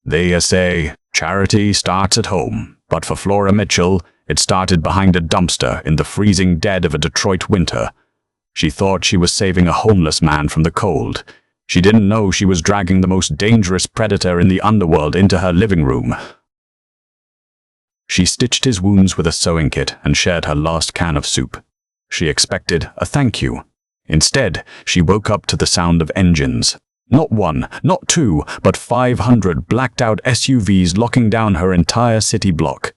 They say charity starts at home, but for Flora Mitchell, it started behind a dumpster in the freezing dead of a Detroit winter. She thought she was saving a homeless man from the cold. She didn't know she was dragging the most dangerous predator in the underworld into her living room. She stitched his wounds with a sewing kit and shared her last can of soup. She expected a thank you. Instead, she woke up to the sound of engines. Not one, not two, but 500 blacked-out SUVs locking down her entire city block.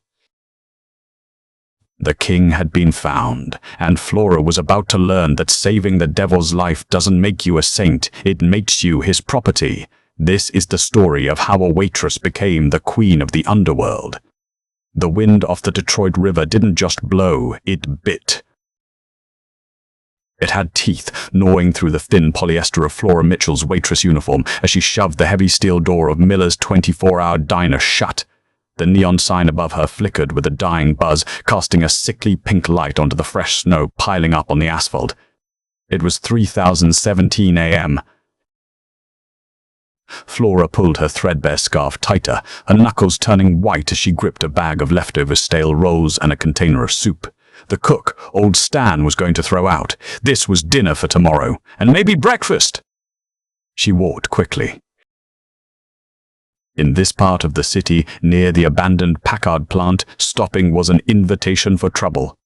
The king had been found, and Flora was about to learn that saving the devil's life doesn't make you a saint, it makes you his property. This is the story of how a waitress became the queen of the underworld. The wind off the Detroit River didn't just blow, it bit. It had teeth, gnawing through the thin polyester of Flora Mitchell's waitress uniform as she shoved the heavy steel door of Miller's 24-hour diner shut. The neon sign above her flickered with a dying buzz, casting a sickly pink light onto the fresh snow piling up on the asphalt. It was 3017 a.m. Flora pulled her threadbare scarf tighter, her knuckles turning white as she gripped a bag of leftover stale rolls and a container of soup. The cook, old Stan, was going to throw out. This was dinner for tomorrow, and maybe breakfast. She walked quickly. In this part of the city, near the abandoned Packard plant, stopping was an invitation for trouble.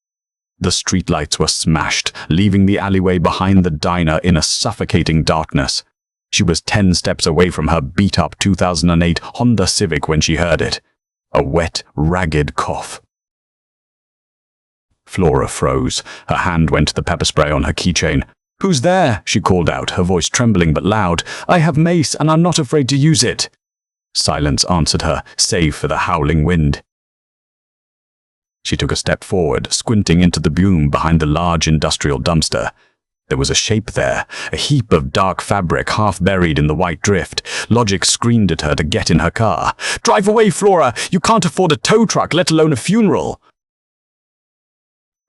The streetlights were smashed, leaving the alleyway behind the diner in a suffocating darkness. She was 10 steps away from her beat-up 2008 Honda Civic when she heard it. A wet, ragged cough. Flora froze. Her hand went to the pepper spray on her keychain. "Who's there?" she called out, her voice trembling but loud. "I have mace and I'm not afraid to use it." Silence answered her, save for the howling wind. She took a step forward, squinting into the boom behind the large industrial dumpster. There was a shape there, a heap of dark fabric half buried in the white drift. Logic screamed at her to get in her car. "Drive away, Flora! You can't afford a tow truck, let alone a funeral!"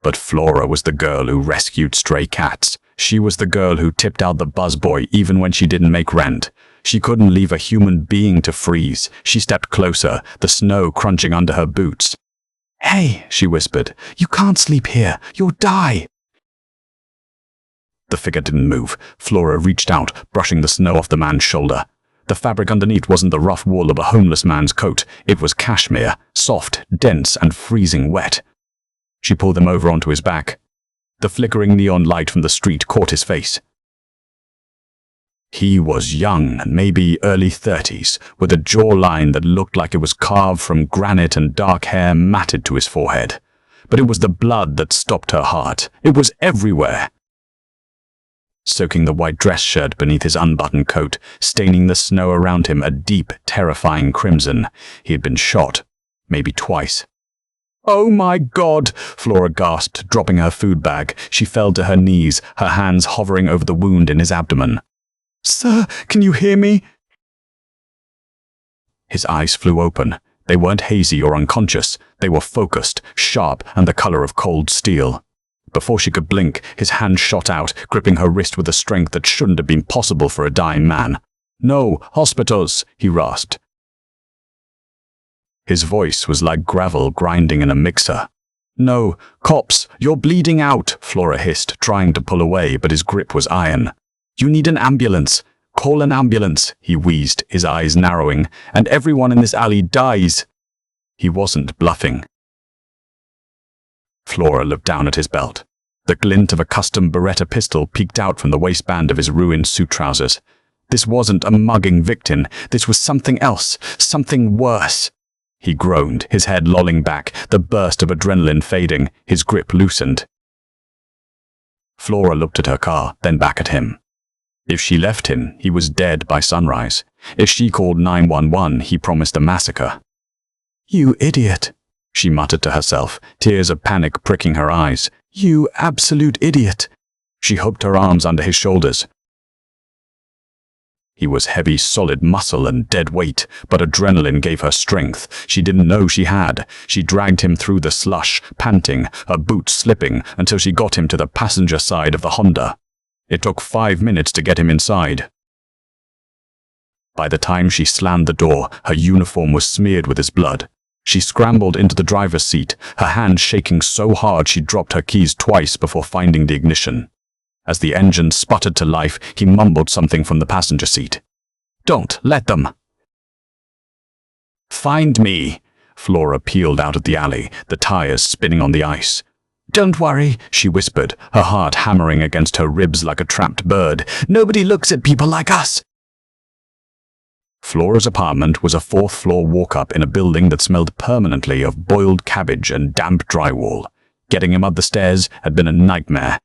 But Flora was the girl who rescued stray cats. She was the girl who tipped out the buzzboy even when she didn't make rent. She couldn't leave a human being to freeze. She stepped closer, the snow crunching under her boots. "Hey," she whispered, "you can't sleep here. You'll die." The figure didn't move. Flora reached out, brushing the snow off the man's shoulder. The fabric underneath wasn't the rough wool of a homeless man's coat. It was cashmere, soft, dense, and freezing wet. She pulled him over onto his back. The flickering neon light from the street caught his face. He was young, maybe early 30s, with a jawline that looked like it was carved from granite and dark hair matted to his forehead. But it was the blood that stopped her heart. It was everywhere. Soaking the white dress shirt beneath his unbuttoned coat, staining the snow around him a deep, terrifying crimson. He had been shot, maybe twice. "Oh my God!" Flora gasped, dropping her food bag. She fell to her knees, her hands hovering over the wound in his abdomen. "Sir, can you hear me?" His eyes flew open. They weren't hazy or unconscious. They were focused, sharp, and the color of cold steel. Before she could blink, his hand shot out, gripping her wrist with a strength that shouldn't have been possible for a dying man. "No, hospitals," he rasped. His voice was like gravel grinding in a mixer. "No, cops, you're bleeding out," Flora hissed, trying to pull away, but his grip was iron. "You need an ambulance. Call an ambulance," he wheezed, his eyes narrowing, "and everyone in this alley dies." He wasn't bluffing. Flora looked down at his belt. The glint of a custom Beretta pistol peeked out from the waistband of his ruined suit trousers. This wasn't a mugging victim. This was something else, something worse. He groaned, his head lolling back, the burst of adrenaline fading, his grip loosened. Flora looked at her car, then back at him. If she left him, he was dead by sunrise. If she called 911, he promised a massacre. "You idiot," she muttered to herself, tears of panic pricking her eyes. "You absolute idiot." She hooked her arms under his shoulders. He was heavy, solid muscle and dead weight, but adrenaline gave her strength she didn't know she had. She dragged him through the slush, panting, her boots slipping, until she got him to the passenger side of the Honda. It took 5 minutes to get him inside. By the time she slammed the door, her uniform was smeared with his blood. She scrambled into the driver's seat, her hand shaking so hard she dropped her keys twice before finding the ignition. As the engine sputtered to life, he mumbled something from the passenger seat. "Don't let them." "Find me." Flora peeled out of the alley, the tires spinning on the ice. "Don't worry," she whispered, her heart hammering against her ribs like a trapped bird. "Nobody looks at people like us." Flora's apartment was a fourth-floor walk-up in a building that smelled permanently of boiled cabbage and damp drywall. Getting him up the stairs had been a nightmare.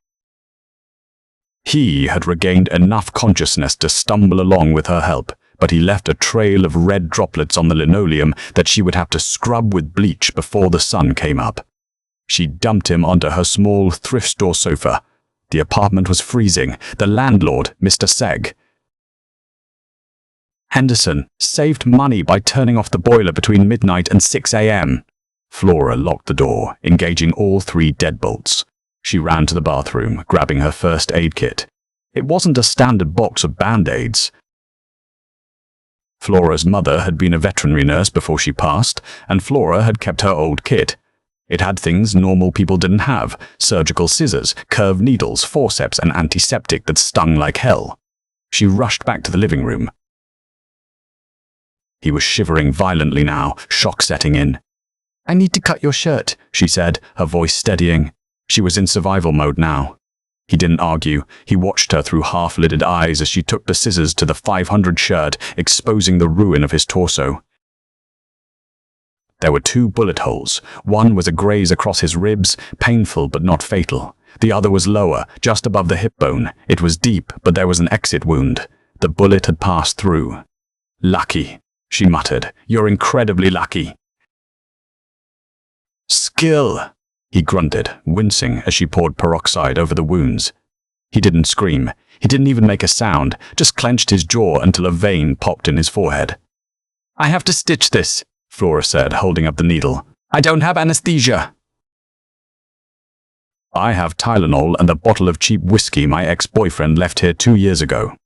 He had regained enough consciousness to stumble along with her help, but he left a trail of red droplets on the linoleum that she would have to scrub with bleach before the sun came up. She dumped him onto her small thrift store sofa. The apartment was freezing. The landlord, Mr. Segg, Henderson, saved money by turning off the boiler between midnight and 6 a.m. Flora locked the door, engaging all 3 deadbolts. She ran to the bathroom, grabbing her first aid kit. It wasn't a standard box of Band-Aids. Flora's mother had been a veterinary nurse before she passed, and Flora had kept her old kit. It had things normal people didn't have: surgical scissors, curved needles, forceps, and antiseptic that stung like hell. She rushed back to the living room. He was shivering violently now, shock setting in. "I need to cut your shirt," she said, her voice steadying. She was in survival mode now. He didn't argue. He watched her through half-lidded eyes as she took the scissors to the 500 shirt, exposing the ruin of his torso. There were 2 bullet holes. One was a graze across his ribs, painful but not fatal. The other was lower, just above the hip bone. It was deep, but there was an exit wound. The bullet had passed through. "Lucky," she muttered. "You're incredibly lucky." "Skill," he grunted, wincing as she poured peroxide over the wounds. He didn't scream. He didn't even make a sound, just clenched his jaw until a vein popped in his forehead. "I have to stitch this," Flora said, holding up the needle. "I don't have anesthesia." "I have Tylenol and a bottle of cheap whiskey my ex-boyfriend left here 2 years ago."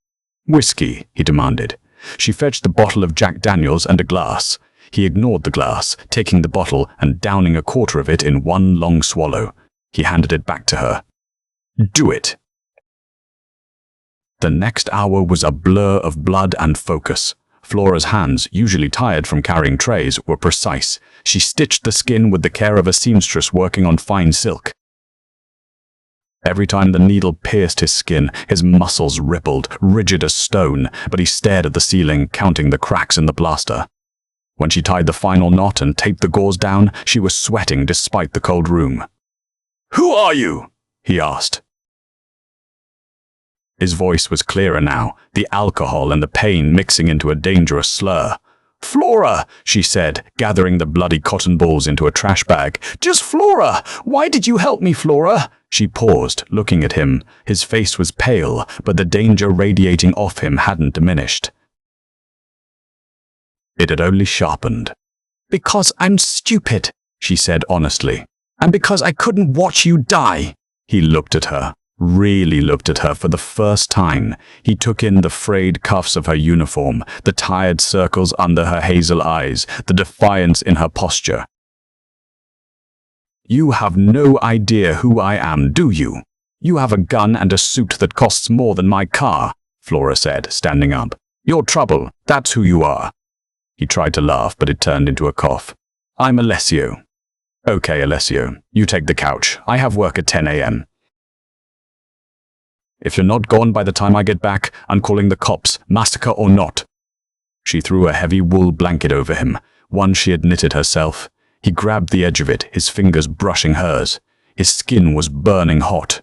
"Whiskey?" he demanded. She fetched a bottle of Jack Daniels and a glass. He ignored the glass, taking the bottle and downing a quarter of it in one long swallow. He handed it back to her. "Do it." The next hour was a blur of blood and focus. Flora's hands, usually tired from carrying trays, were precise. She stitched the skin with the care of a seamstress working on fine silk. Every time the needle pierced his skin, his muscles rippled, rigid as stone, but he stared at the ceiling, counting the cracks in the plaster. When she tied the final knot and taped the gauze down, she was sweating despite the cold room. "Who are you?" he asked. His voice was clearer now, the alcohol and the pain mixing into a dangerous slur. "Flora," she said, gathering the bloody cotton balls into a trash bag. "Just Flora! Why did you help me, Flora?" She paused, looking at him. His face was pale, but the danger radiating off him hadn't diminished. It had only sharpened. "Because I'm stupid," she said honestly. "And because I couldn't watch you die." He looked at her. Really looked at her for the first time. He took in the frayed cuffs of her uniform, the tired circles under her hazel eyes, the defiance in her posture. "You have no idea who I am, do you? You have a gun and a suit that costs more than my car," Flora said, standing up. "You're trouble, that's who you are." He tried to laugh, but it turned into a cough. "I'm Alessio." "Okay, Alessio, you take the couch. I have work at 10 a.m. If you're not gone by the time I get back, I'm calling the cops, massacre or not." She threw a heavy wool blanket over him, one she had knitted herself. He grabbed the edge of it, his fingers brushing hers. His skin was burning hot.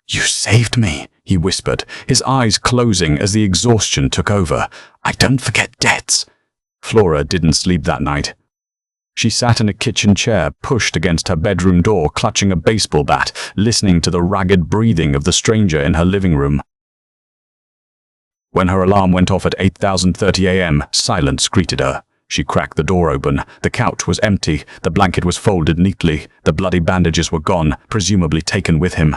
"You saved me," he whispered, his eyes closing as the exhaustion took over. "I don't forget debts." Flora didn't sleep that night. She sat in a kitchen chair, pushed against her bedroom door, clutching a baseball bat, listening to the ragged breathing of the stranger in her living room. When her alarm went off at 8:30 a.m., silence greeted her. She cracked the door open. The couch was empty. The blanket was folded neatly. The bloody bandages were gone, presumably taken with him.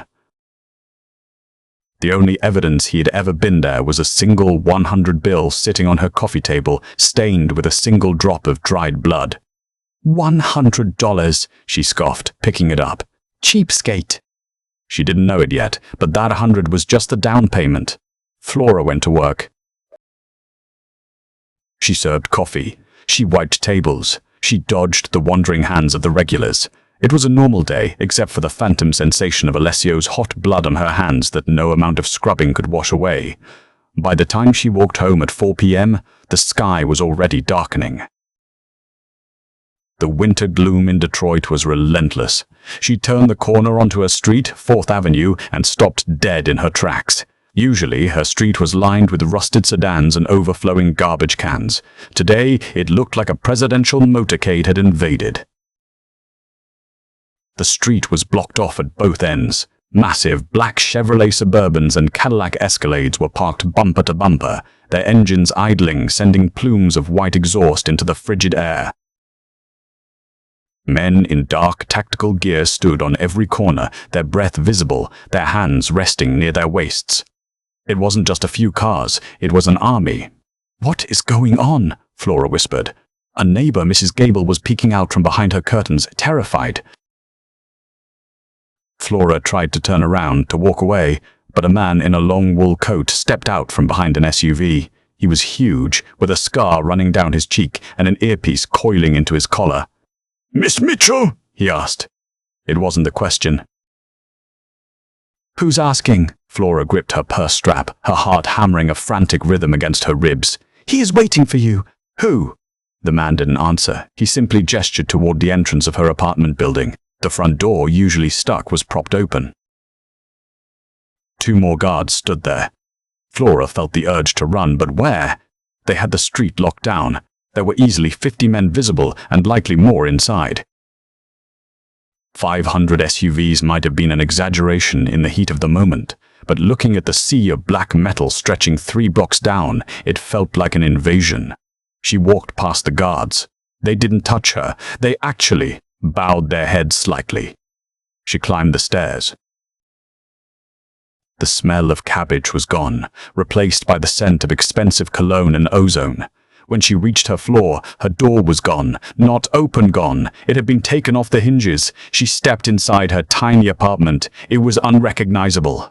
The only evidence he had ever been there was a single 100 bill sitting on her coffee table, stained with a single drop of dried blood. $100, she scoffed, picking it up. Cheapskate. She didn't know it yet, but that 100 was just the down payment. Flora went to work. She served coffee. She wiped tables. She dodged the wandering hands of the regulars. It was a normal day, except for the phantom sensation of Alessio's hot blood on her hands that no amount of scrubbing could wash away. By the time she walked home at 4 p.m., the sky was already darkening. The winter gloom in Detroit was relentless. She turned the corner onto her street, 4th Avenue, and stopped dead in her tracks. Usually, her street was lined with rusted sedans and overflowing garbage cans. Today, it looked like a presidential motorcade had invaded. The street was blocked off at both ends. Massive black Chevrolet Suburbans and Cadillac Escalades were parked bumper to bumper, their engines idling, sending plumes of white exhaust into the frigid air. Men in dark tactical gear stood on every corner, their breath visible, their hands resting near their waists. It wasn't just a few cars, it was an army. "What is going on?" Flora whispered. A neighbor, Mrs. Gable, was peeking out from behind her curtains, terrified. Flora tried to turn around to walk away, but a man in a long wool coat stepped out from behind an SUV. He was huge, with a scar running down his cheek and an earpiece coiling into his collar. "Miss Mitchell?" he asked. It wasn't a question. "Who's asking?" Flora gripped her purse strap, her heart hammering a frantic rhythm against her ribs. "He is waiting for you." "Who?" The man didn't answer. He simply gestured toward the entrance of her apartment building. The front door, usually stuck, was propped open. 2 more guards stood there. Flora felt the urge to run, but where? They had the street locked down. There were easily 50 men visible, and likely more inside. 500 SUVs might have been an exaggeration in the heat of the moment, but looking at the sea of black metal stretching 3 blocks down, it felt like an invasion. She walked past the guards. They didn't touch her. They actually bowed their heads slightly. She climbed the stairs. The smell of cabbage was gone, replaced by the scent of expensive cologne and ozone. When she reached her floor, her door was gone, not open gone. It had been taken off the hinges. She stepped inside her tiny apartment. It was unrecognizable.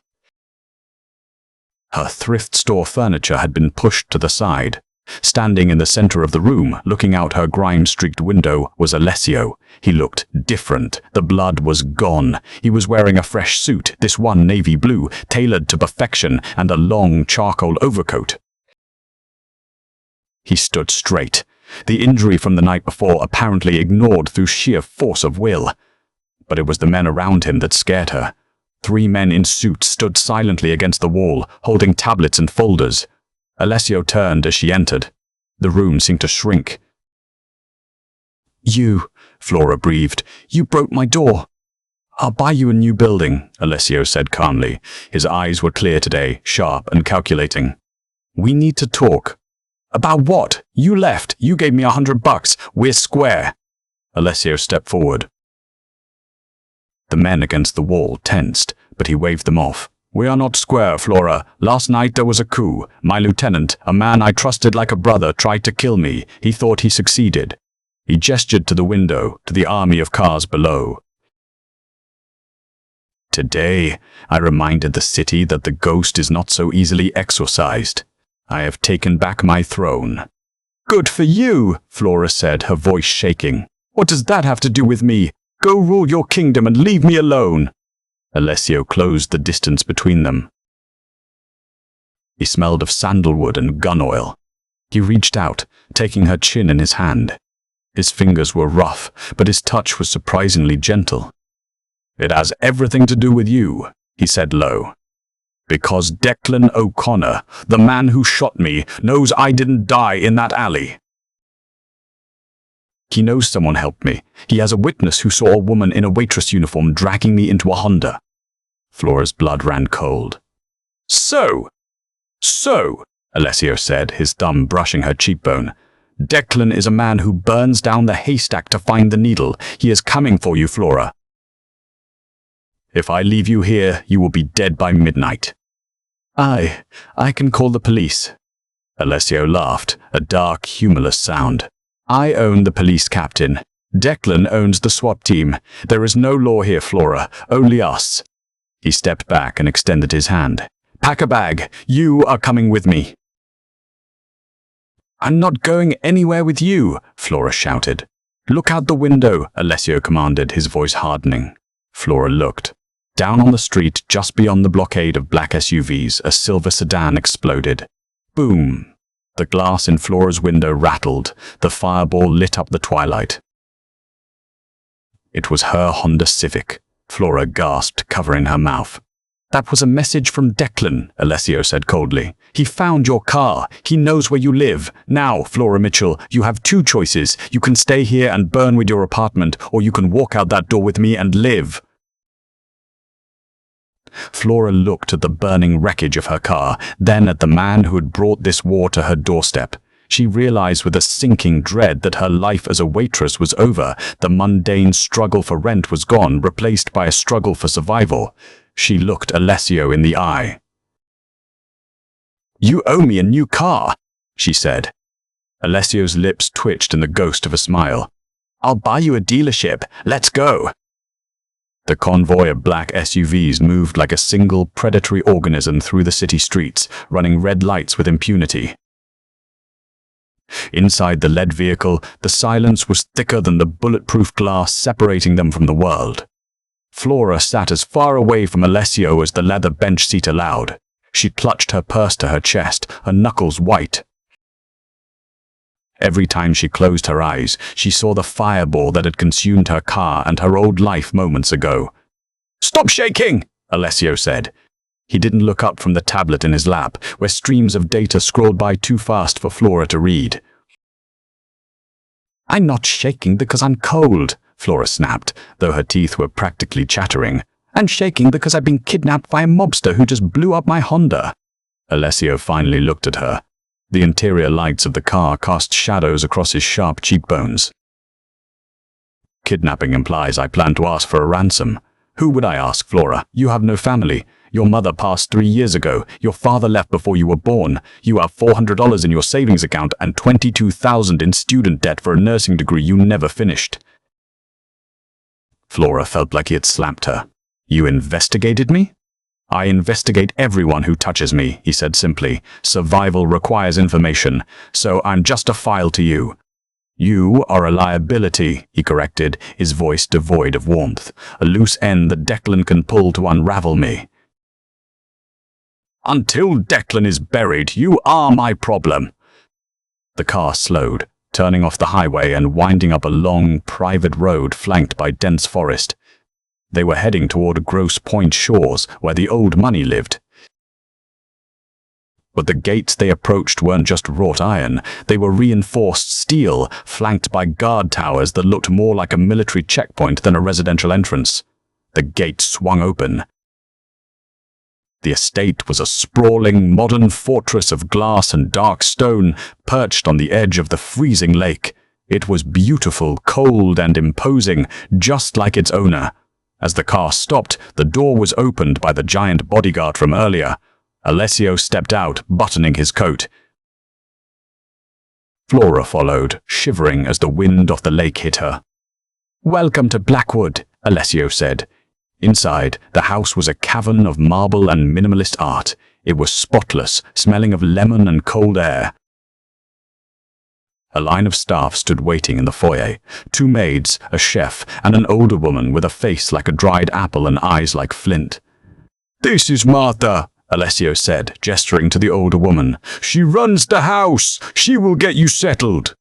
Her thrift store furniture had been pushed to the side. Standing in the center of the room, looking out her grime-streaked window, was Alessio. He looked different. The blood was gone. He was wearing a fresh suit, this one navy blue, tailored to perfection, and a long charcoal overcoat. He stood straight, the injury from the night before apparently ignored through sheer force of will. But it was the men around him that scared her. 3 men in suits stood silently against the wall, holding tablets and folders. Alessio turned as she entered. The room seemed to shrink. "You," Flora breathed, "you broke my door." "I'll buy you a new building," Alessio said calmly. His eyes were clear today, sharp and calculating. "We need to talk." "About what? You left. You gave me $100. We're square." Alessio stepped forward. The men against the wall tensed, but he waved them off. "We are not square, Flora. Last night there was a coup. My lieutenant, a man I trusted like a brother, tried to kill me. He thought he succeeded." He gestured to the window, to the army of cars below. "Today, I reminded the city that the ghost is not so easily exorcised. I have taken back my throne." "Good for you," Flora said, her voice shaking. "What does that have to do with me? Go rule your kingdom and leave me alone." Alessio closed the distance between them. He smelled of sandalwood and gun oil. He reached out, taking her chin in his hand. His fingers were rough, but his touch was surprisingly gentle. "It has everything to do with you," he said low. "Because Declan O'Connor, the man who shot me, knows I didn't die in that alley. He knows someone helped me. He has a witness who saw a woman in a waitress uniform dragging me into a Honda." Flora's blood ran cold. So, Alessio said, his thumb brushing her cheekbone. "Declan is a man who burns down the haystack to find the needle. He is coming for you, Flora. If I leave you here, you will be dead by midnight." I can call the police. Alessio laughed, a dark, humorless sound. I own the police captain. Declan owns the SWAT team. There is no law here, Flora, only us. He stepped back and extended his hand. Pack a bag. You are coming with me. I'm not going anywhere with you, Flora shouted. Look out the window, Alessio commanded, his voice hardening. Flora looked. Down on the street, just beyond the blockade of black SUVs, a silver sedan exploded. Boom! The glass in Flora's window rattled. The fireball lit up the twilight. It was her Honda Civic. Flora gasped, covering her mouth. That was a message from Declan, Alessio said coldly. He found your car. He knows where you live. Now, Flora Mitchell, you have two choices. You can stay here and burn with your apartment, or you can walk out that door with me and live. Flora looked at the burning wreckage of her car, then at the man who had brought this war to her doorstep. She realized with a sinking dread that her life as a waitress was over. The mundane struggle for rent was gone, replaced by a struggle for survival. She looked Alessio in the eye. You owe me a new car, she said. Alessio's lips twitched in the ghost of a smile. I'll buy you a dealership. Let's go. The convoy of black SUVs moved like a single predatory organism through the city streets, running red lights with impunity. Inside the lead vehicle, the silence was thicker than the bulletproof glass separating them from the world. Flora sat as far away from Alessio as the leather bench seat allowed. She clutched her purse to her chest, her knuckles white. Every time she closed her eyes, she saw the fireball that had consumed her car and her old life moments ago. Stop shaking, Alessio said. He didn't look up from the tablet in his lap, where streams of data scrolled by too fast for Flora to read. I'm not shaking because I'm cold, Flora snapped, though her teeth were practically chattering. I'm shaking because I've been kidnapped by a mobster who just blew up my Honda. Alessio finally looked at her. The interior lights of the car cast shadows across his sharp cheekbones. Kidnapping implies I plan to ask for a ransom. Who would I ask, Flora? You have no family. Your mother passed 3 years ago. Your father left before you were born. You have $400 in your savings account and $22,000 in student debt for a nursing degree you never finished. Flora felt like he had slapped her. You investigated me? I investigate everyone who touches me, he said simply. Survival requires information, so I'm just a file to you. You are a liability, he corrected, his voice devoid of warmth. A loose end that Declan can pull to unravel me. Until Declan is buried, you are my problem. The car slowed, turning off the highway and winding up a long, private road flanked by dense forest. They were heading toward Grosse Pointe Shores, where the old money lived. But the gates they approached weren't just wrought iron. They were reinforced steel, flanked by guard towers that looked more like a military checkpoint than a residential entrance. The gate swung open. The estate was a sprawling, modern fortress of glass and dark stone, perched on the edge of the freezing lake. It was beautiful, cold, and imposing, just like its owner. As the car stopped, the door was opened by the giant bodyguard from earlier. Alessio stepped out, buttoning his coat. Flora followed, shivering as the wind off the lake hit her. Welcome to Blackwood, Alessio said. Inside, the house was a cavern of marble and minimalist art. It was spotless, smelling of lemon and cold air. A line of staff stood waiting in the foyer. 2 maids, a chef, and an older woman with a face like a dried apple and eyes like flint. This is Martha, Alessio said, gesturing to the older woman. She runs the house. She will get you settled.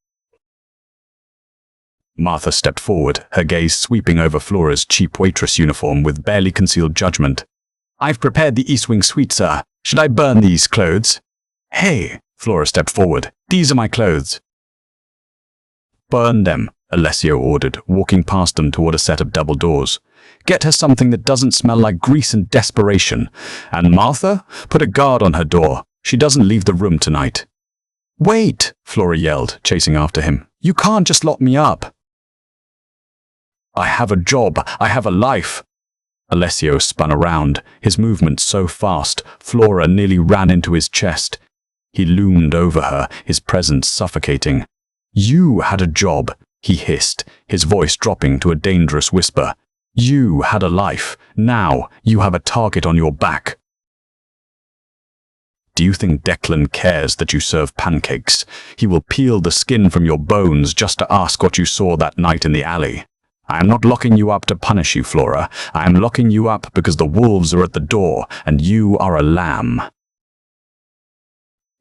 Martha stepped forward, her gaze sweeping over Flora's cheap waitress uniform with barely concealed judgment. I've prepared the East Wing suite, sir. Should I burn these clothes? Hey, Flora stepped forward. These are my clothes. Burn them, Alessio ordered, walking past them toward a set of double doors. Get her something that doesn't smell like grease and desperation. And Martha, put a guard on her door. She doesn't leave the room tonight. Wait, Flora yelled, chasing after him. You can't just lock me up. I have a job. I have a life. Alessio spun around, his movement so fast, Flora nearly ran into his chest. He loomed over her, his presence suffocating. "You had a job," he hissed, his voice dropping to a dangerous whisper. "You had a life. Now you have a target on your back." "Do you think Declan cares that you serve pancakes? He will peel the skin from your bones just to ask what you saw that night in the alley. I am not locking you up to punish you, Flora. I am locking you up because the wolves are at the door, and you are a lamb."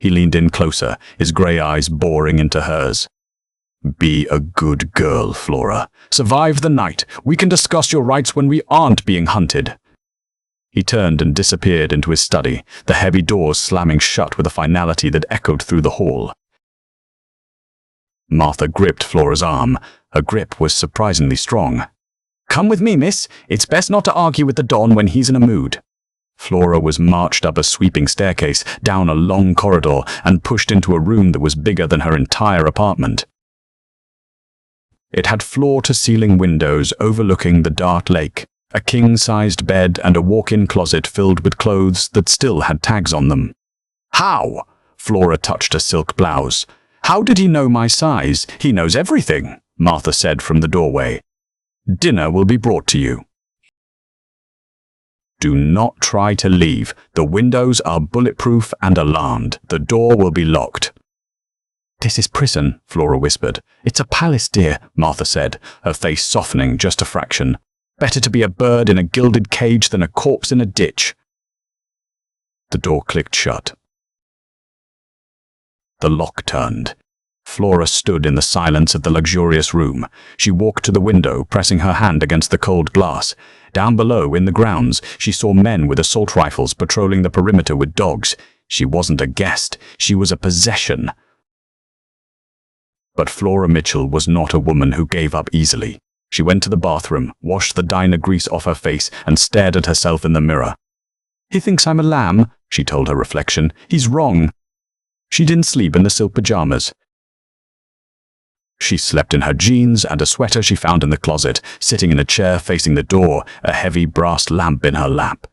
He leaned in closer, his grey eyes boring into hers. "Be a good girl, Flora. Survive the night. We can discuss your rights when we aren't being hunted." He turned and disappeared into his study, the heavy doors slamming shut with a finality that echoed through the hall. Martha gripped Flora's arm. Her grip was surprisingly strong. "Come with me, miss. It's best not to argue with the Don when he's in a mood." Flora was marched up a sweeping staircase, down a long corridor, and pushed into a room that was bigger than her entire apartment. It had floor-to-ceiling windows overlooking the dark lake, a king-sized bed and a walk-in closet filled with clothes that still had tags on them. "How?" Flora touched a silk blouse. "How did he know my size? He knows everything," Martha said from the doorway. "Dinner will be brought to you." "Do not try to leave. The windows are bulletproof and alarmed. The door will be locked." "This is prison," Flora whispered. "It's a palace, dear," Martha said, her face softening just a fraction. "Better to be a bird in a gilded cage than a corpse in a ditch." The door clicked shut. The lock turned. Flora stood in the silence of the luxurious room. She walked to the window, pressing her hand against the cold glass. Down below, in the grounds, she saw men with assault rifles patrolling the perimeter with dogs. She wasn't a guest. She was a possession. But Flora Mitchell was not a woman who gave up easily. She went to the bathroom, washed the diner grease off her face, and stared at herself in the mirror. "He thinks I'm a lamb," she told her reflection. "He's wrong." She didn't sleep in the silk pajamas. She slept in her jeans and a sweater she found in the closet, sitting in a chair facing the door, a heavy brass lamp in her lap.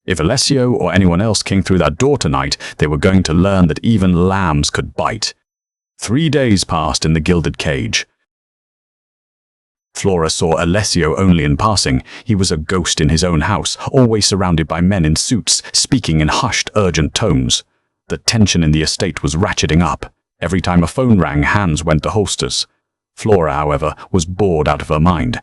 If Alessio or anyone else came through that door tonight, they were going to learn that even lambs could bite. 3 days passed in the gilded cage. Flora saw Alessio only in passing. He was a ghost in his own house, always surrounded by men in suits, speaking in hushed, urgent tones. The tension in the estate was ratcheting up. Every time a phone rang, hands went to holsters. Flora, however, was bored out of her mind.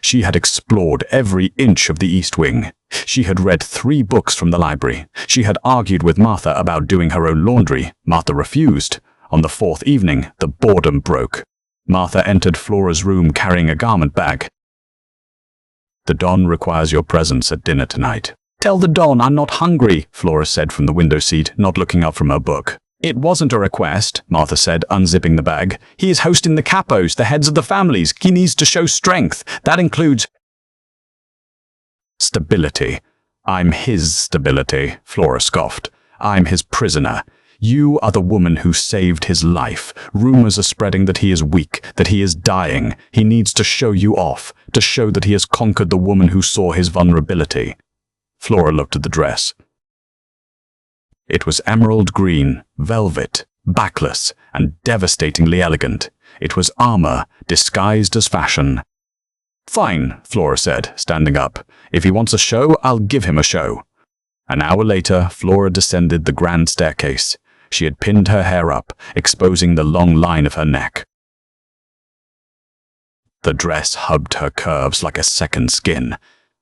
She had explored every inch of the East Wing. She had read 3 books from the library. She had argued with Martha about doing her own laundry. Martha refused. On the 4th evening, the boredom broke. Martha entered Flora's room carrying a garment bag. "The Don requires your presence at dinner tonight." "Tell the Don I'm not hungry," Flora said from the window seat, not looking up from her book. "It wasn't a request," Martha said, unzipping the bag. "He is hosting the capos, the heads of the families. He needs to show strength. That includes stability." "I'm his stability," Flora scoffed. "I'm his prisoner. You are the woman who saved his life. Rumors are spreading that he is weak, that he is dying. He needs to show you off, to show that he has conquered the woman who saw his vulnerability." Flora looked at the dress. It was emerald green, velvet, backless, and devastatingly elegant. It was armor, disguised as fashion. "Fine," Flora said, standing up. "If he wants a show, I'll give him a show." An hour later, Flora descended the grand staircase. She had pinned her hair up, exposing the long line of her neck. The dress hugged her curves like a second skin.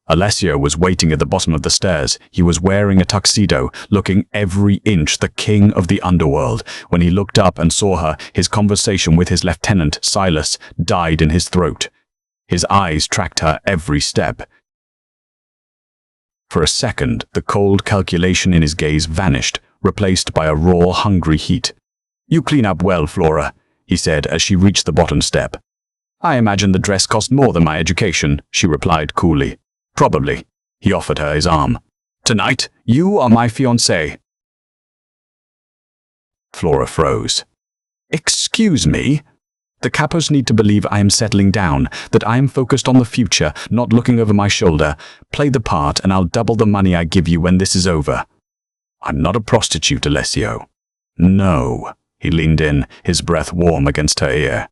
Alessio was waiting at the bottom of the stairs. He was wearing a tuxedo, looking every inch the king of the underworld. When he looked up and saw her, his conversation with his lieutenant, Silas, died in his throat. His eyes tracked her every step. For a second, the cold calculation in his gaze vanished, replaced by a raw, hungry heat. "You clean up well, Flora," he said as she reached the bottom step. "I imagine the dress cost more than my education," she replied coolly. "Probably." He offered her his arm. "Tonight, you are my fiancée." Flora froze. "Excuse me?" The capos need to believe I am settling down, that I am focused on the future, not looking over my shoulder. Play the part and I'll double the money I give you when this is over. I'm not a prostitute, Alessio. No. He leaned in, his breath warm against her ear.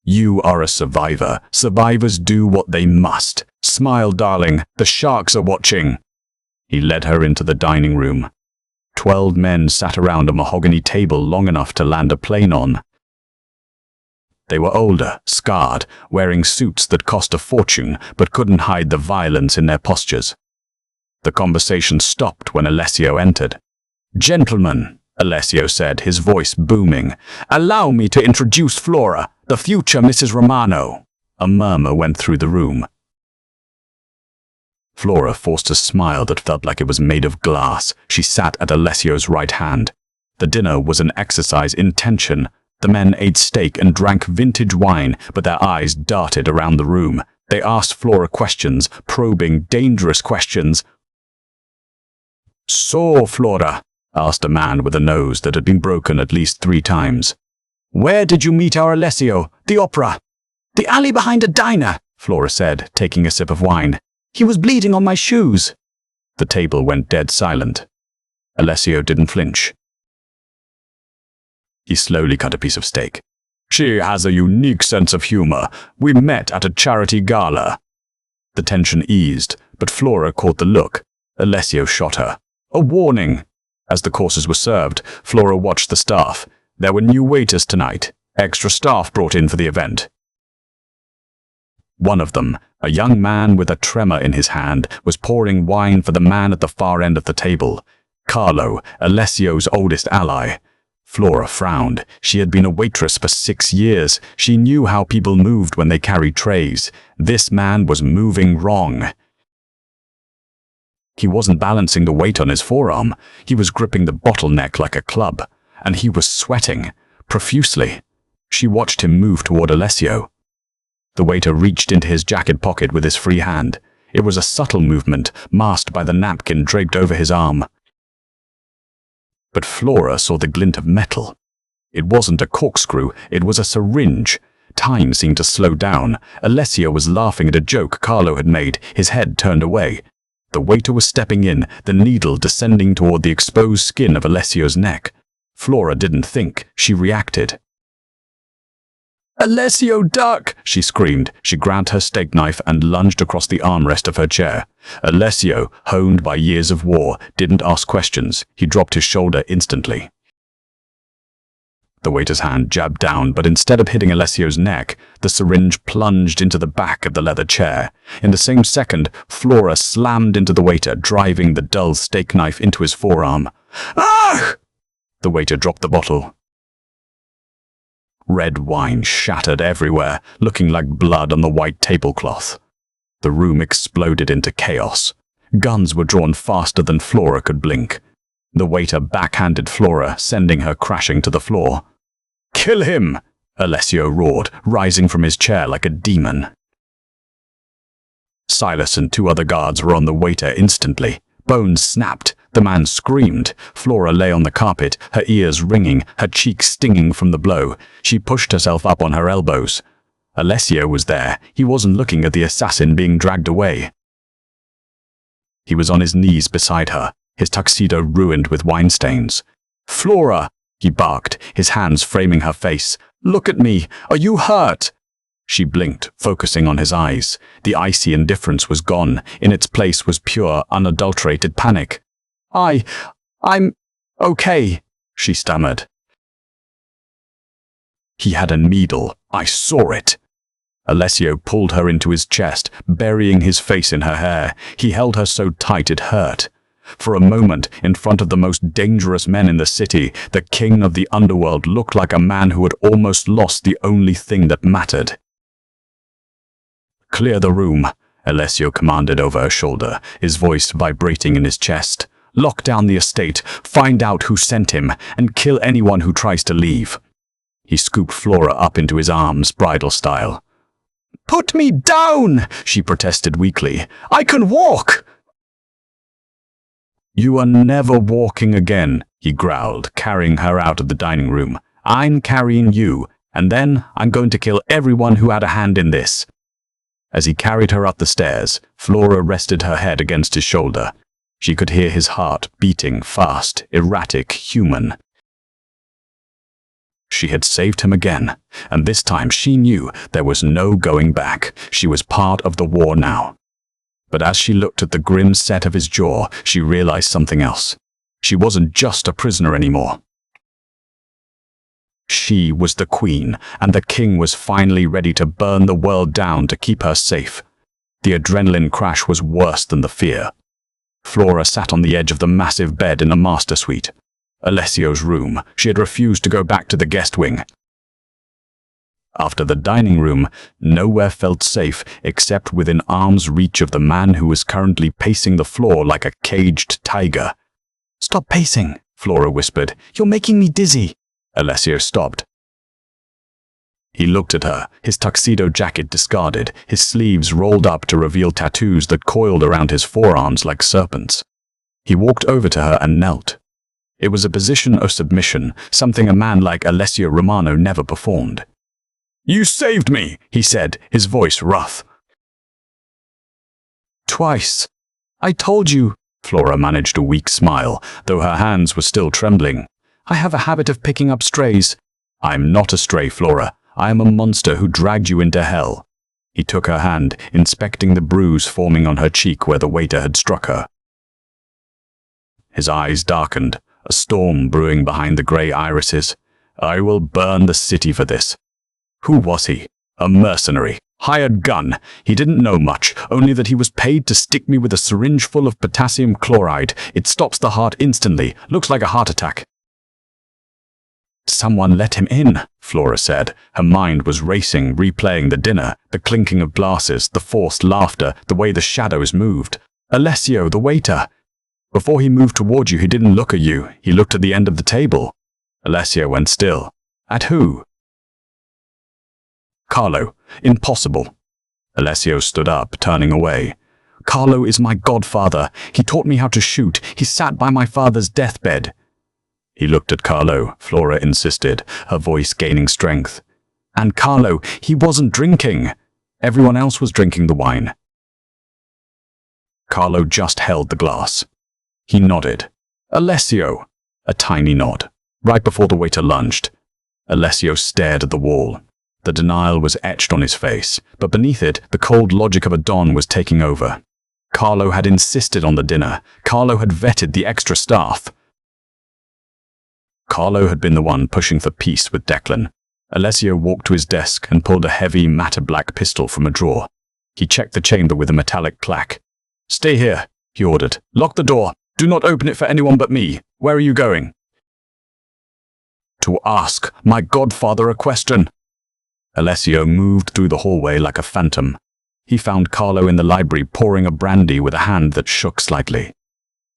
You are a survivor. Survivors do what they must. Smile, darling. The sharks are watching. He led her into the dining room. 12 men sat around a mahogany table long enough to land a plane on. They were older, scarred, wearing suits that cost a fortune but couldn't hide the violence in their postures. The conversation stopped when Alessio entered. Gentlemen, Alessio said, his voice booming, allow me to introduce Flora, the future Mrs. Romano. A murmur went through the room. Flora forced a smile that felt like it was made of glass. She sat at Alessio's right hand. The dinner was an exercise in tension. The men ate steak and drank vintage wine, but their eyes darted around the room. They asked Flora questions, probing, dangerous questions. So, Flora, asked a man with a nose that had been broken at least 3 times. Where did you meet our Alessio? The opera. The alley behind a diner, Flora said, taking a sip of wine. He was bleeding on my shoes. The table went dead silent. Alessio didn't flinch. He slowly cut a piece of steak. She has a unique sense of humor. We met at a charity gala. The tension eased, but Flora caught the look. Alessio shot her. A warning. As the courses were served, Flora watched the staff. There were new waiters tonight. Extra staff brought in for the event. One of them, a young man with a tremor in his hand, was pouring wine for the man at the far end of the table. Carlo, Alessio's oldest ally. Flora frowned. She had been a waitress for 6 years. She knew how people moved when they carried trays. This man was moving wrong. He wasn't balancing the weight on his forearm. He was gripping the bottleneck like a club. And he was sweating, profusely. She watched him move toward Alessio. The waiter reached into his jacket pocket with his free hand. It was a subtle movement, masked by the napkin draped over his arm. But Flora saw the glint of metal. It wasn't a corkscrew, it was a syringe. Time seemed to slow down. Alessio was laughing at a joke Carlo had made, his head turned away. The waiter was stepping in, the needle descending toward the exposed skin of Alessio's neck. Flora didn't think, she reacted. Alessio, duck! She screamed. She grabbed her steak knife and lunged across the armrest of her chair. Alessio, honed by years of war, didn't ask questions. He dropped his shoulder instantly. The waiter's hand jabbed down, but instead of hitting Alessio's neck, the syringe plunged into the back of the leather chair. In the same second, Flora slammed into the waiter, driving the dull steak knife into his forearm. Ah! The waiter dropped the bottle. Red wine shattered everywhere, looking like blood on the white tablecloth. The room exploded into chaos. Guns were drawn faster than Flora could blink. The waiter backhanded Flora, sending her crashing to the floor. Kill him! Alessio roared, rising from his chair like a demon. Silas and 2 other guards were on the waiter instantly. Bones snapped. The man screamed. Flora lay on the carpet, her ears ringing, her cheeks stinging from the blow. She pushed herself up on her elbows. Alessio was there. He wasn't looking at the assassin being dragged away. He was on his knees beside her, his tuxedo ruined with wine stains. Flora! He barked, his hands framing her face. Look at me! Are you hurt? She blinked, focusing on his eyes. The icy indifference was gone. In its place was pure, unadulterated panic. I'm okay, she stammered. He had a needle. I saw it. Alessio pulled her into his chest, burying his face in her hair. He held her so tight it hurt. For a moment, in front of the most dangerous men in the city, the king of the underworld looked like a man who had almost lost the only thing that mattered. Clear the room, Alessio commanded over her shoulder, his voice vibrating in his chest. Lock down the estate, find out who sent him, and kill anyone who tries to leave. He scooped Flora up into his arms, bridal style. Put me down, she protested weakly. I can walk. You are never walking again, he growled, carrying her out of the dining room. I'm carrying you, and then I'm going to kill everyone who had a hand in this." As he carried her up the stairs, Flora rested her head against his shoulder. She could hear his heart beating fast, erratic, human. She had saved him again, and this time she knew there was no going back. She was part of the war now. But as she looked at the grim set of his jaw, she realized something else. She wasn't just a prisoner anymore. She was the queen, and the king was finally ready to burn the world down to keep her safe. The adrenaline crash was worse than the fear. Flora sat on the edge of the massive bed in the master suite. Alessio's room. She had refused to go back to the guest wing. After the dining room, nowhere felt safe except within arm's reach of the man who was currently pacing the floor like a caged tiger. "Stop pacing," Flora whispered. "You're making me dizzy." Alessio stopped. He looked at her, his tuxedo jacket discarded, his sleeves rolled up to reveal tattoos that coiled around his forearms like serpents. He walked over to her and knelt. It was a position of submission, something a man like Alessio Romano never performed. "You saved me," he said, his voice rough. "Twice. I told you." Flora managed a weak smile, though her hands were still trembling. "I have a habit of picking up strays." "I'm not a stray, Flora. I am a monster who dragged you into hell." He took her hand, inspecting the bruise forming on her cheek where the waiter had struck her. His eyes darkened, a storm brewing behind the grey irises. "I will burn the city for this." Who was he? A mercenary. Hired gun. He didn't know much, only that he was paid to stick me with a syringe full of potassium chloride. It stops the heart instantly. Looks like a heart attack. "Someone let him in," Flora said. Her mind was racing, replaying the dinner, the clinking of glasses, the forced laughter, the way the shadows moved. "Alessio, the waiter. Before he moved toward you, he didn't look at you. He looked at the end of the table." Alessio went still. "At who?" "Carlo. Impossible." Alessio stood up, turning away. "Carlo is my godfather. He taught me how to shoot. He sat by my father's deathbed." He looked at Carlo, Flora insisted, her voice gaining strength. "And Carlo, he wasn't drinking. Everyone else was drinking the wine." Carlo just held the glass. He nodded. "Alessio." A tiny nod. Right before the waiter lunged. Alessio stared at the wall. The denial was etched on his face, but beneath it, the cold logic of a don was taking over. Carlo had insisted on the dinner. Carlo had vetted the extra staff. Carlo had been the one pushing for peace with Declan. Alessio walked to his desk and pulled a heavy, matte black pistol from a drawer. He checked the chamber with a metallic clack. "Stay here," he ordered. "Lock the door. Do not open it for anyone but me. Where are you going?" "To ask my godfather a question." Alessio moved through the hallway like a phantom. He found Carlo in the library pouring a brandy with a hand that shook slightly.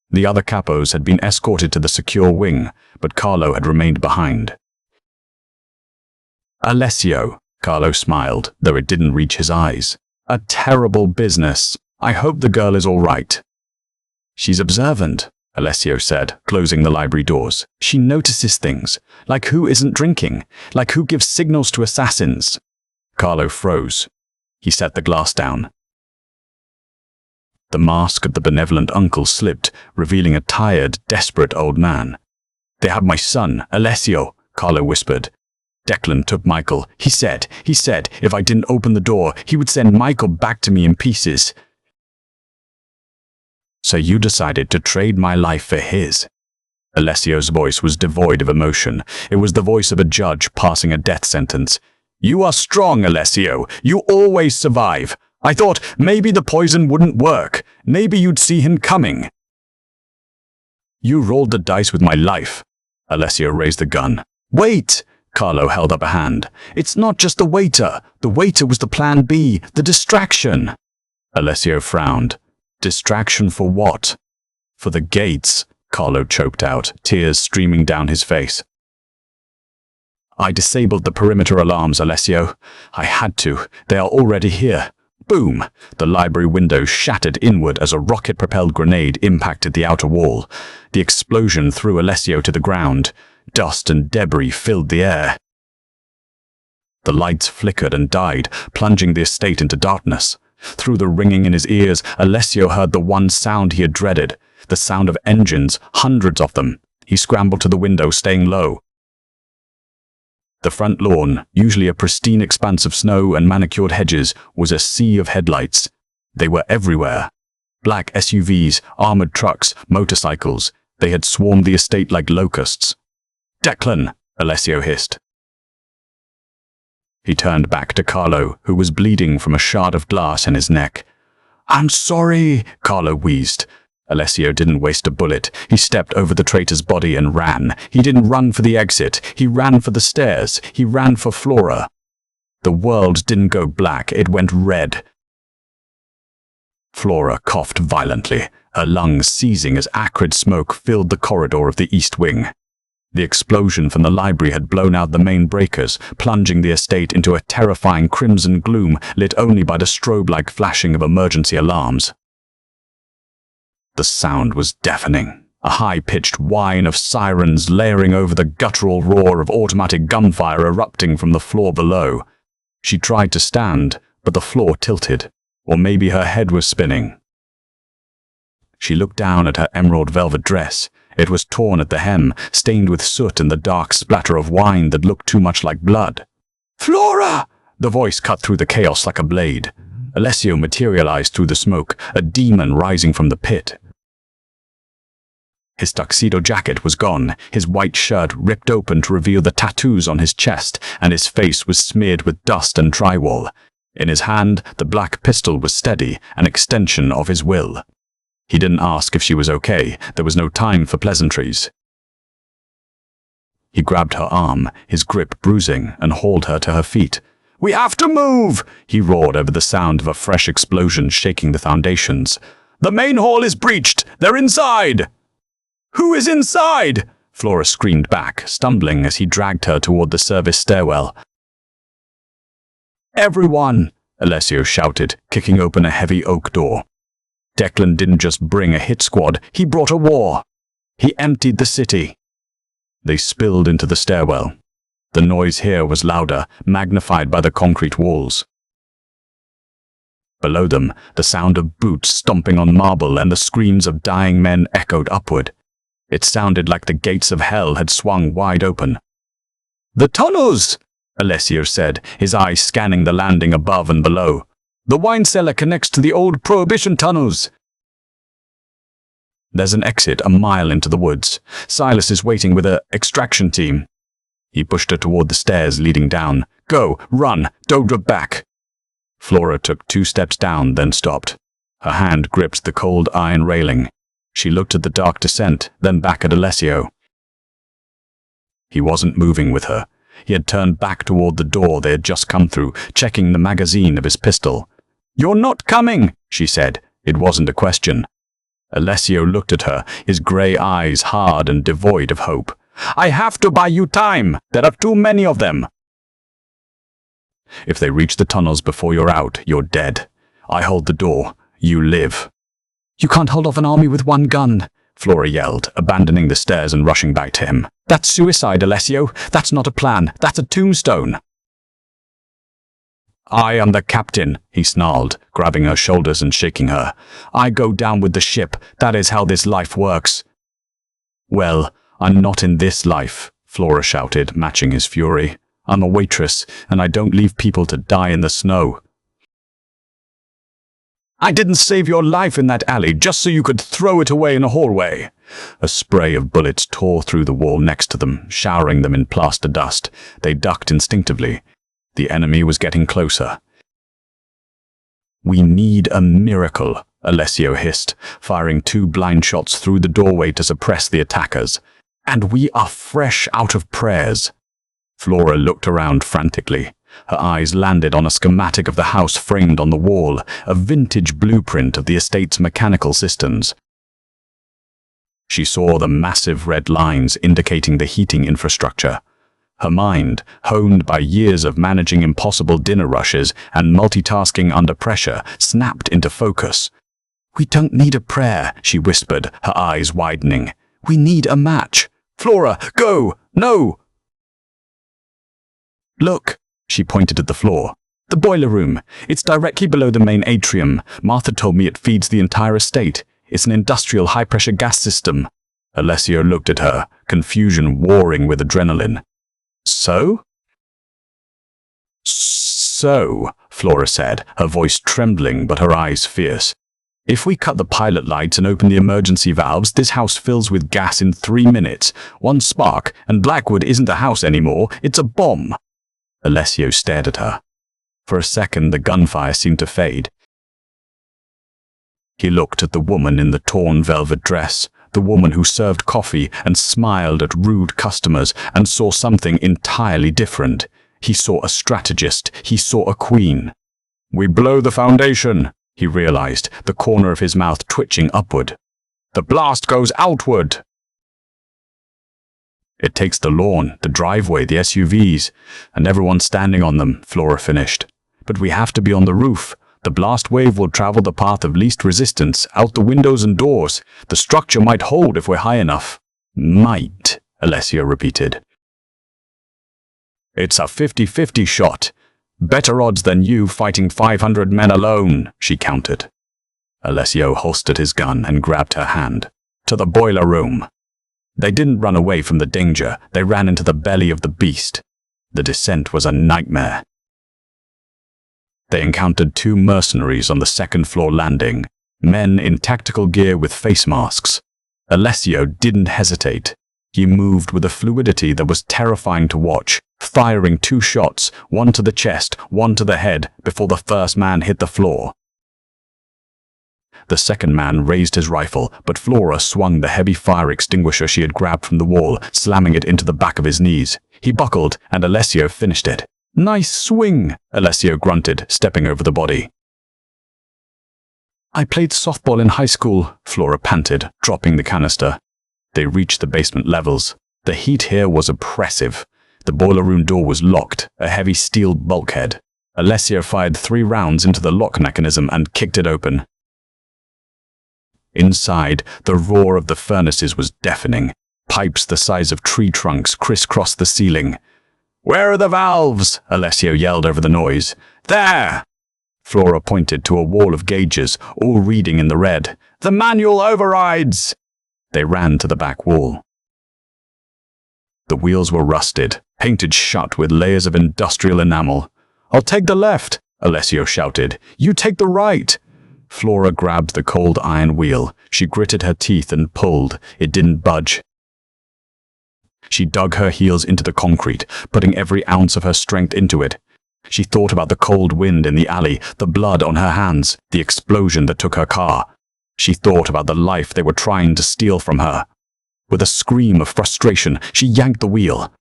The other capos had been escorted to the secure wing, but Carlo had remained behind. "Alessio," Carlo smiled, though it didn't reach his eyes. "A terrible business. I hope the girl is all right." "She's observant," Alessio said, closing the library doors. "She notices things, like who isn't drinking, like who gives signals to assassins." Carlo froze. He set the glass down. The mask of the benevolent uncle slipped, revealing a tired, desperate old man. "They have my son, Alessio," Carlo whispered. "Declan took Michael. He said, if I didn't open the door, he would send Michael back to me in pieces." "So you decided to trade my life for his?" Alessio's voice was devoid of emotion. It was the voice of a judge passing a death sentence. "You are strong, Alessio. You always survive. I thought maybe the poison wouldn't work. Maybe you'd see him coming." "You rolled the dice with my life." Alessio raised the gun. "Wait!" Carlo held up a hand. "It's not just the waiter. The waiter was the plan B, the distraction." Alessio frowned. "Distraction for what?" "For the gates," Carlo choked out, tears streaming down his face. "I disabled the perimeter alarms, Alessio. I had to. They are already here." Boom! The library window shattered inward as a rocket-propelled grenade impacted the outer wall. The explosion threw Alessio to the ground. Dust and debris filled the air. The lights flickered and died, plunging the estate into darkness. Through the ringing in his ears, Alessio heard the one sound he had dreaded, the sound of engines, hundreds of them. He scrambled to the window, staying low. The front lawn, usually a pristine expanse of snow and manicured hedges, was a sea of headlights. They were everywhere. Black SUVs, armored trucks, motorcycles. They had swarmed the estate like locusts. "Declan!" Alessio hissed. He turned back to Carlo, who was bleeding from a shard of glass in his neck. "I'm sorry," Carlo wheezed. Alessio didn't waste a bullet. He stepped over the traitor's body and ran. He didn't run for the exit. He ran for the stairs. He ran for Flora. The world didn't go black. It went red. Flora coughed violently, her lungs seizing as acrid smoke filled the corridor of the east wing. The explosion from the library had blown out the main breakers, plunging the estate into a terrifying crimson gloom lit only by the strobe-like flashing of emergency alarms. The sound was deafening, a high-pitched whine of sirens layering over the guttural roar of automatic gunfire erupting from the floor below. She tried to stand, but the floor tilted, or maybe her head was spinning. She looked down at her emerald velvet dress. It was torn at the hem, stained with soot and the dark splatter of wine that looked too much like blood. "Flora!" The voice cut through the chaos like a blade. Alessio materialized through the smoke, a demon rising from the pit. His tuxedo jacket was gone, his white shirt ripped open to reveal the tattoos on his chest, and his face was smeared with dust and drywall. In his hand, the black pistol was steady, an extension of his will. He didn't ask if she was okay. There was no time for pleasantries. He grabbed her arm, his grip bruising, and hauled her to her feet. "We have to move!" he roared over the sound of a fresh explosion shaking the foundations. "The main hall is breached! They're inside!" "Who is inside?" Flora screamed back, stumbling as he dragged her toward the service stairwell. "Everyone!" Alessio shouted, kicking open a heavy oak door. Declan didn't just bring a hit squad, he brought a war. He emptied the city. They spilled into the stairwell. The noise here was louder, magnified by the concrete walls. Below them, the sound of boots stomping on marble and the screams of dying men echoed upward. It sounded like the gates of hell had swung wide open. "The tunnels!" Alessio said, his eyes scanning the landing above and below. "The wine cellar connects to the old Prohibition tunnels." "There's an exit a mile into the woods. Silas is waiting with an extraction team." He pushed her toward the stairs leading down. "Go, run, don't look back." Flora took 2 steps down, then stopped. Her hand gripped the cold iron railing. She looked at the dark descent, then back at Alessio. He wasn't moving with her. He had turned back toward the door they had just come through, checking the magazine of his pistol. "You're not coming," she said. It wasn't a question. Alessio looked at her, his grey eyes hard and devoid of hope. "I have to buy you time. There are too many of them." "If they reach the tunnels before you're out, you're dead. I hold the door. You live." "You can't hold off an army with one gun," Flora yelled, abandoning the stairs and rushing back to him. "That's suicide, Alessio. That's not a plan. That's a tombstone." "I am the captain," he snarled, grabbing her shoulders and shaking her. "I go down with the ship. That is how this life works." "Well, I'm not in this life," Flora shouted, matching his fury. "I'm a waitress, and I don't leave people to die in the snow." "I didn't save your life in that alley just so you could throw it away in a hallway." A spray of bullets tore through the wall next to them, showering them in plaster dust. They ducked instinctively. The enemy was getting closer. "We need a miracle," Alessio hissed, firing 2 blind shots through the doorway to suppress the attackers. "And we are fresh out of prayers." Flora looked around frantically. Her eyes landed on a schematic of the house framed on the wall, a vintage blueprint of the estate's mechanical systems. She saw the massive red lines indicating the heating infrastructure. Her mind, honed by years of managing impossible dinner rushes and multitasking under pressure, snapped into focus. "We don't need a prayer," she whispered, her eyes widening. "We need a match." "Flora, go!" No! Look, she pointed at the floor. The boiler room. It's directly below the main atrium. Martha told me it feeds the entire estate. It's an industrial high-pressure gas system. Alessio looked at her, confusion warring with adrenaline. So? So, Flora said, her voice trembling but her eyes fierce. If we cut the pilot lights and open the emergency valves, this house fills with gas in 3 minutes. One spark, and Blackwood isn't a house anymore, it's a bomb. Alessio stared at her. For a second, the gunfire seemed to fade. He looked at the woman in the torn velvet dress, the woman who served coffee and smiled at rude customers, and saw something entirely different. He saw a strategist. He saw a queen. We blow the foundation, he realized, the corner of his mouth twitching upward. The blast goes outward. It takes the lawn, the driveway, the SUVs, and everyone standing on them, Flora finished. But we have to be on the roof. The blast wave will travel the path of least resistance, out the windows and doors. The structure might hold if we're high enough. Might, Alessio repeated. It's a 50-50 shot. Better odds than you fighting 500 men alone, she countered. Alessio holstered his gun and grabbed her hand. To the boiler room. They didn't run away from the danger. They ran into the belly of the beast. The descent was a nightmare. They encountered 2 mercenaries on the second-floor landing, men in tactical gear with face masks. Alessio didn't hesitate. He moved with a fluidity that was terrifying to watch, firing 2 shots, one to the chest, one to the head, before the first man hit the floor. The second man raised his rifle, but Flora swung the heavy fire extinguisher she had grabbed from the wall, slamming it into the back of his knees. He buckled, and Alessio finished it. Nice swing, Alessio grunted, stepping over the body. I played softball in high school, Flora panted, dropping the canister. They reached the basement levels. The heat here was oppressive. The boiler room door was locked, a heavy steel bulkhead. Alessio fired 3 rounds into the lock mechanism and kicked it open. Inside, the roar of the furnaces was deafening. Pipes the size of tree trunks crisscrossed the ceiling. Where are the valves? Alessio yelled over the noise. There! Flora pointed to a wall of gauges, all reading in the red. The manual overrides! They ran to the back wall. The wheels were rusted, painted shut with layers of industrial enamel. I'll take the left, Alessio shouted. You take the right! Flora grabbed the cold iron wheel. She gritted her teeth and pulled. It didn't budge. She dug her heels into the concrete, putting every ounce of her strength into it. She thought about the cold wind in the alley, the blood on her hands, the explosion that took her car. She thought about the life they were trying to steal from her. With a scream of frustration, she yanked the wheel.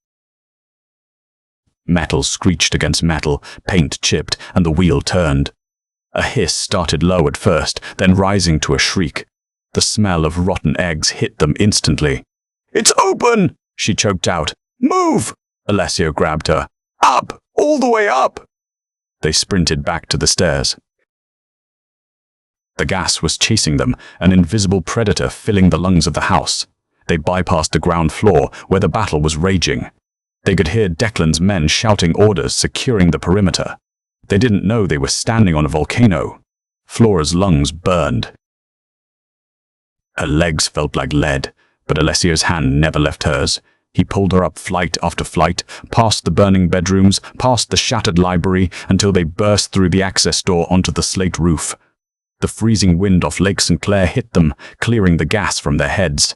Metal screeched against metal, paint chipped, and the wheel turned. A hiss started low at first, then rising to a shriek. The smell of rotten eggs hit them instantly. It's open! She choked out. Move! Alessio grabbed her. Up! All the way up! They sprinted back to the stairs. The gas was chasing them, an invisible predator filling the lungs of the house. They bypassed the ground floor, where the battle was raging. They could hear Declan's men shouting orders, securing the perimeter. They didn't know they were standing on a volcano. Flora's lungs burned. Her legs felt like lead, but Alessio's hand never left hers. He pulled her up flight after flight, past the burning bedrooms, past the shattered library, until they burst through the access door onto the slate roof. The freezing wind off Lake St. Clair hit them, clearing the gas from their heads.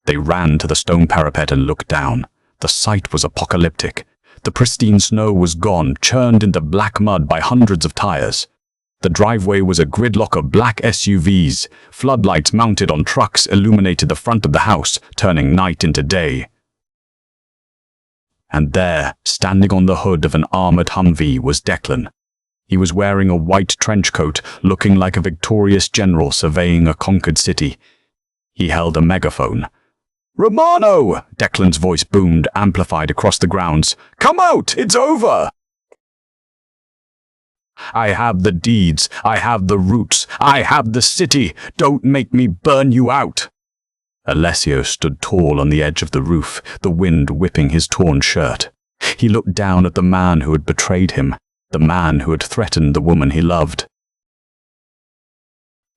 They ran to the stone parapet and looked down. The sight was apocalyptic. The pristine snow was gone, churned into black mud by hundreds of tires. The driveway was a gridlock of black SUVs. Floodlights mounted on trucks illuminated the front of the house, turning night into day. And there, standing on the hood of an armored Humvee, was Declan. He was wearing a white trench coat, looking like a victorious general surveying a conquered city. He held a megaphone. "Romano!" Declan's voice boomed, amplified across the grounds. "Come out! It's over!" "I have the deeds. I have the roots. I have the city. Don't make me burn you out." Alessio stood tall on the edge of the roof, the wind whipping his torn shirt. He looked down at the man who had betrayed him, the man who had threatened the woman he loved.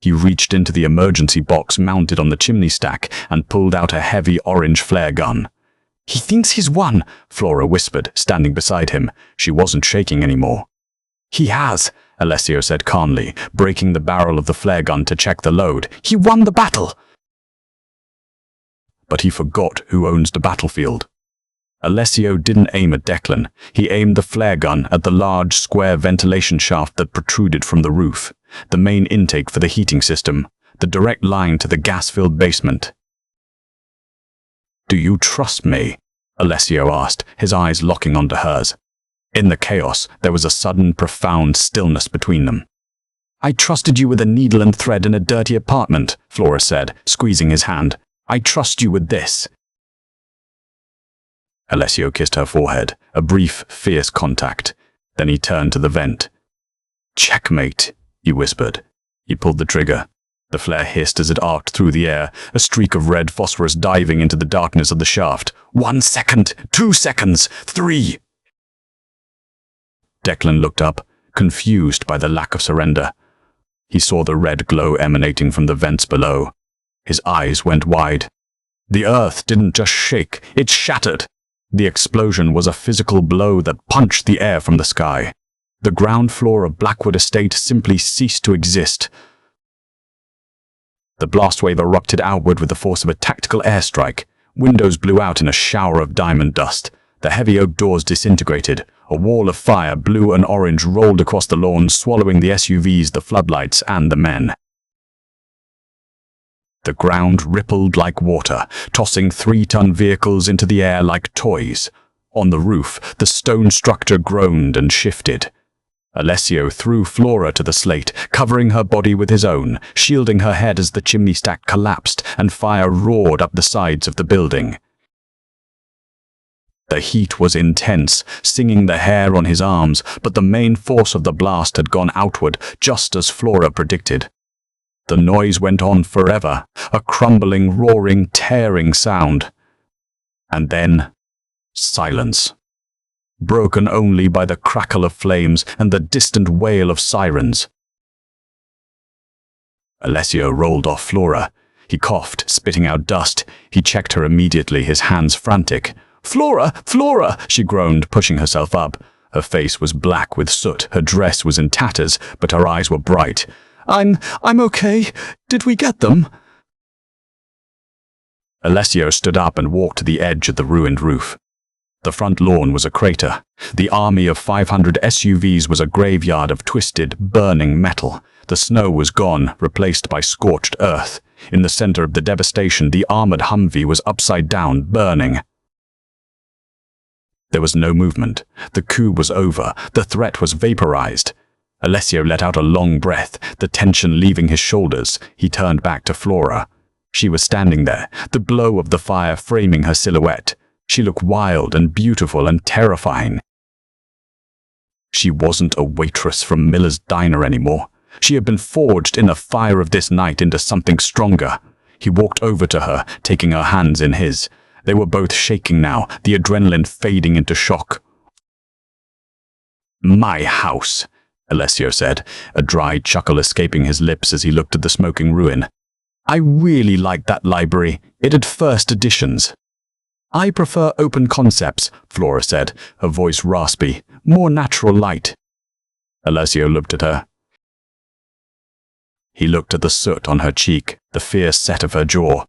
He reached into the emergency box mounted on the chimney stack and pulled out a heavy orange flare gun. "He thinks he's won," Flora whispered, standing beside him. She wasn't shaking anymore. "He has," Alessio said calmly, breaking the barrel of the flare gun to check the load. "He won the battle." But he forgot who owns the battlefield. Alessio didn't aim at Declan. He aimed the flare gun at the large, square ventilation shaft that protruded from the roof, the main intake for the heating system, the direct line to the gas-filled basement. "Do you trust me?" Alessio asked, his eyes locking onto hers. In the chaos, there was a sudden, profound stillness between them. "I trusted you with a needle and thread in a dirty apartment," Flora said, squeezing his hand. "I trust you with this." Alessio kissed her forehead, a brief, fierce contact. Then he turned to the vent. "Checkmate," he whispered. He pulled the trigger. The flare hissed as it arced through the air, a streak of red phosphorus diving into the darkness of the shaft. 1 second, 2 seconds, 3. Declan looked up, confused by the lack of surrender. He saw the red glow emanating from the vents below. His eyes went wide. The earth didn't just shake, it shattered. The explosion was a physical blow that punched the air from the sky. The ground floor of Blackwood Estate simply ceased to exist. The blast wave erupted outward with the force of a tactical airstrike. Windows blew out in a shower of diamond dust. The heavy oak doors disintegrated. A wall of fire, blue and orange, rolled across the lawn, swallowing the SUVs, the floodlights, and the men. The ground rippled like water, tossing 3-ton vehicles into the air like toys. On the roof, the stone structure groaned and shifted. Alessio threw Flora to the slate, covering her body with his own, shielding her head as the chimney stack collapsed and fire roared up the sides of the building. The heat was intense, stinging the hair on his arms, but the main force of the blast had gone outward, just as Flora predicted. The noise went on forever, a crumbling, roaring, tearing sound. And then, silence. Broken only by the crackle of flames and the distant wail of sirens. Alessio rolled off Flora. He coughed, spitting out dust. He checked her immediately, his hands frantic. "Flora! Flora!" she groaned, pushing herself up. Her face was black with soot, her dress was in tatters, but her eyes were bright. I'm okay. Did we get them?" Alessio stood up and walked to the edge of the ruined roof. The front lawn was a crater. The army of 500 SUVs was a graveyard of twisted, burning metal. The snow was gone, replaced by scorched earth. In the center of the devastation, the armored Humvee was upside down, burning. There was no movement. The coup was over. The threat was vaporized. Alessio let out a long breath, the tension leaving his shoulders. He turned back to Flora. She was standing there, the glow of the fire framing her silhouette. She looked wild and beautiful and terrifying. She wasn't a waitress from Miller's Diner anymore. She had been forged in the fire of this night into something stronger. He walked over to her, taking her hands in his. They were both shaking now, the adrenaline fading into shock. "My house," Alessio said, a dry chuckle escaping his lips as he looked at the smoking ruin. "I really liked that library. It had first editions." "I prefer open concepts," Flora said, her voice raspy, "more natural light." Alessio looked at her. He looked at the soot on her cheek, the fierce set of her jaw.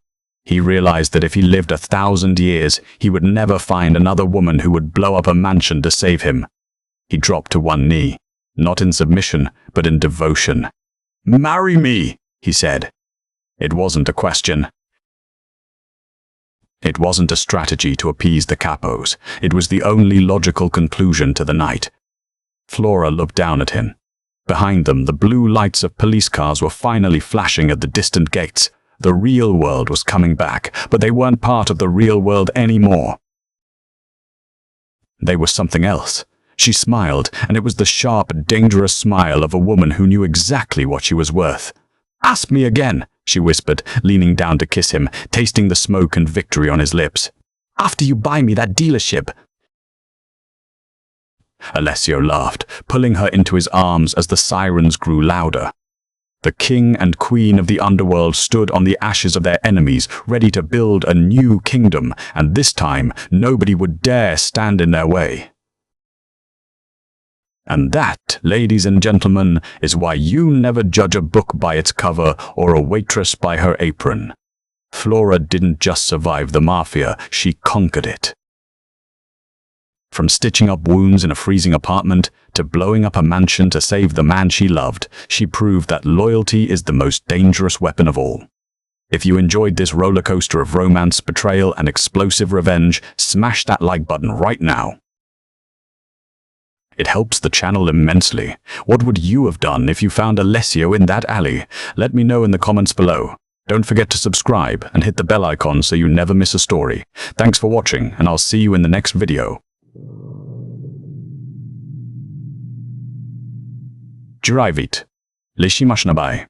He realized that if he lived 1,000 years, he would never find another woman who would blow up a mansion to save him. He dropped to one knee, not in submission, but in devotion. "Marry me," he said. It wasn't a question. It wasn't a strategy to appease the capos. It was the only logical conclusion to the night. Flora looked down at him. Behind them, the blue lights of police cars were finally flashing at the distant gates. The real world was coming back, but they weren't part of the real world anymore. They were something else. She smiled, and it was the sharp, dangerous smile of a woman who knew exactly what she was worth. "Ask me again," she whispered, leaning down to kiss him, tasting the smoke and victory on his lips. "After you buy me that dealership." Alessio laughed, pulling her into his arms as the sirens grew louder. The king and queen of the underworld stood on the ashes of their enemies, ready to build a new kingdom, and this time nobody would dare stand in their way. And that, ladies and gentlemen, is why you never judge a book by its cover or a waitress by her apron. Flora didn't just survive the mafia, she conquered it. From stitching up wounds in a freezing apartment to blowing up a mansion to save the man she loved, she proved that loyalty is the most dangerous weapon of all. If you enjoyed this roller coaster of romance, betrayal, and explosive revenge, smash that like button right now. It helps the channel immensely. What would you have done if you found Alessio in that alley? Let me know in the comments below. Don't forget to subscribe and hit the bell icon so you never miss a story. Thanks for watching, and I'll see you in the next video. Jurajvit. Lishi Mashnabay.